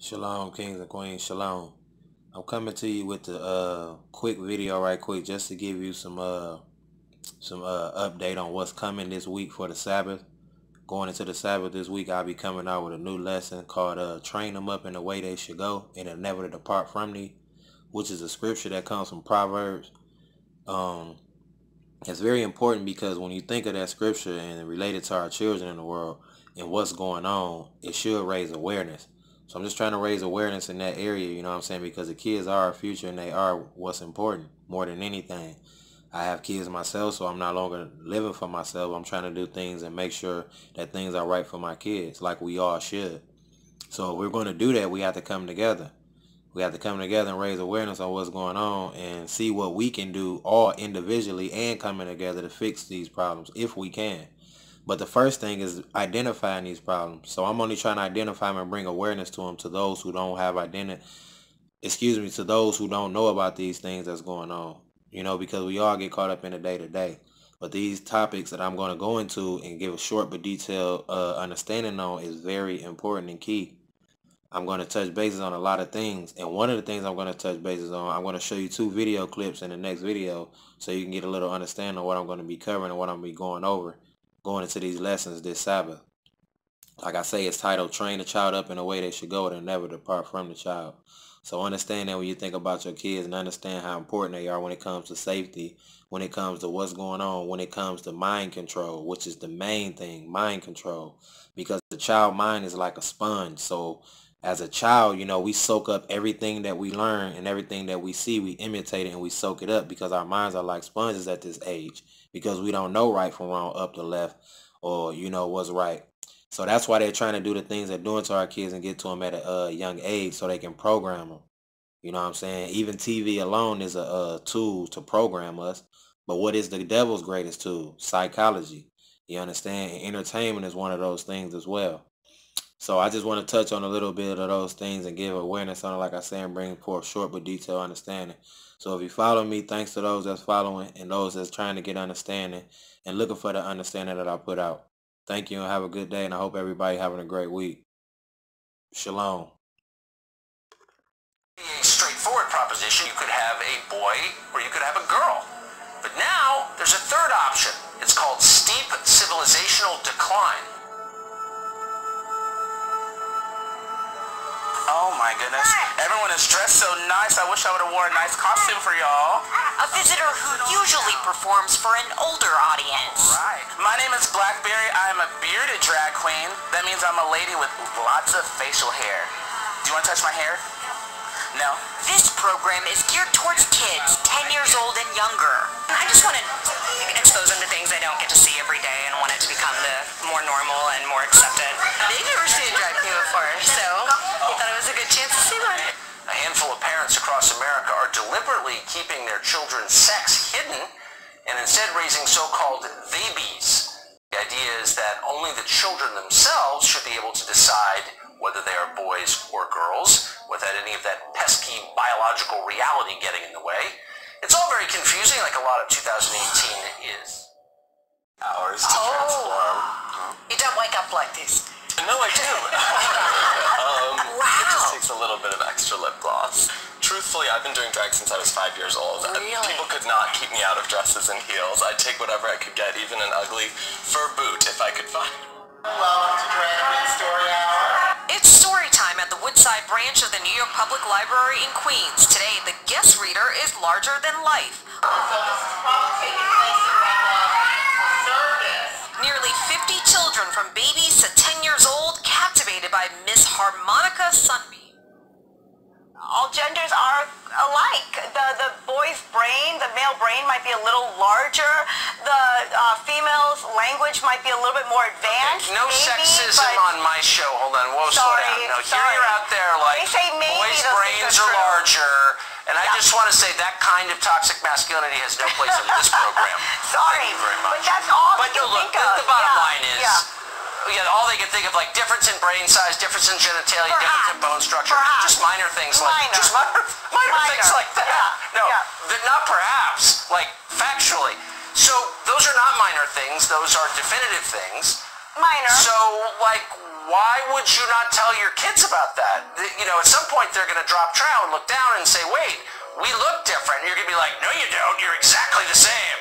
Shalom, kings and queens, shalom. I'm coming to you with the quick video right quick just to give you some update on what's coming this week for the Sabbath. Going into the Sabbath this week, I'll be coming out with a new lesson called Train Them Up in the Way They Should Go, and It'll Never Depart From Thee, which is a scripture that comes from Proverbs. It's very important because when you think of that scripture and relate it to our children in the world and what's going on, it should raise awareness. So I'm just trying to raise awareness in that area, you know what I'm saying? Because the kids are our future and they are what's important more than anything. I have kids myself, so I'm no longer living for myself. I'm trying to do things and make sure that things are right for my kids, like we all should. So if we're going to do that, we have to come together. We have to come together and raise awareness on what's going on and see what we can do all individually and coming together to fix these problems if we can. But the first thing is identifying these problems. So I'm only trying to identify them and bring awareness to them, to those who don't have to those who don't know about these things that's going on. You know, because we all get caught up in the day-to-day. But these topics that I'm going to go into and give a short but detailed understanding on is very important and key. I'm going to touch bases on a lot of things. And one of the things I'm going to touch bases on, I'm going to show you 2 video clips in the next video so you can get a little understanding of what I'm going to be covering and what I'm going to be going over, going into these lessons this Sabbath. Like I say, it's titled Train the Child Up in the Way They Should Go and Never Depart From the Child. So understand that when you think about your kids and understand how important they are when it comes to safety, when it comes to what's going on, when it comes to mind control, which is the main thing, mind control. Because the child mind is like a sponge. So as a child, you know, we soak up everything that we learn and everything that we see, we imitate it and we soak it up because our minds are like sponges at this age because we don't know right from wrong, up to left, or, you know, what's right. So that's why they're trying to do the things they're doing to our kids and get to them at a young age so they can program them. You know what I'm saying? Even TV alone is a tool to program us. But what is the devil's greatest tool? Psychology. You understand? And entertainment is one of those things as well. So I just want to touch on a little bit of those things and give awareness on it, like I said, and bring forth short but detailed understanding. So if you follow me, thanks to those that's following and those that's trying to get understanding and looking for the understanding that I put out. Thank you and have a good day, and I hope everybody having a great week. Shalom. A straightforward proposition. You could have a boy or you could have a girl. But now there's a third option. It's called steep civilizational decline. Oh my goodness. Everyone is dressed so nice. I wish I would have worn a nice costume for y'all. A visitor who usually performs for an older audience. Right. My name is Blackberry. I am a bearded drag queen. That means I'm a lady with lots of facial hair. Do you want to touch my hair? No? This program is geared towards kids 10 years old and younger. I just want to expose them to things they don't get to see every day and want it to become more normal and more accepted. They've never seen a drag queen before, so we thought it was a good chance to see one. A handful of parents across America are deliberately keeping their children's sex hidden and instead raising so-called babies. The idea is that only the children themselves should be able to decide whether they are boys or girls, without any of that pesky biological reality getting in the way. It's all very confusing, like a lot of 2018 is. Hours to transform. You don't wake up like this. No, I do. Wow. It just takes a little bit of extra lip gloss. Truthfully, I've been doing drag since I was 5 years old. Really? People could not keep me out of dresses and heels. I'd take whatever I could get, even an ugly fur boot if I could find. Welcome to Drag Queen Story Hour. It's story time at the Woodside branch of the New York Public Library in Queens. Today, the guest reader is larger than life. So this is probably taking place in Red Circus. Nearly 50 children from babies to 10 years old captivated by Miss Harmonica Sunbeam. All genders are alike. The boy's brain, the male brain might be a little larger. The female's language might be a little bit more advanced. Okay, no maybe, sexism on my show. Hold on, whoa, slow Sorry, down. No, sorry. here you're out there like They say maybe boys' those brains things are are true. larger. And I just want to say that kind of toxic masculinity has no place in this program. Sorry, Thank you very much. but that's all But they no, can look, think of. the bottom Yeah, line is, yeah. all they can think of, like difference in brain size, difference in genitalia, difference in bone structure, Perhaps. just minor things like Minor. just minor things like that. Yeah, No, yeah. they're not perhaps, like factually. So those are not minor things; those are definitive things. Minor. So, like, why would you not tell your kids about that? You know, at some point they're going to drop trow and look down and say, wait, we look different. And you're going to be like, no, you don't. You're exactly the same.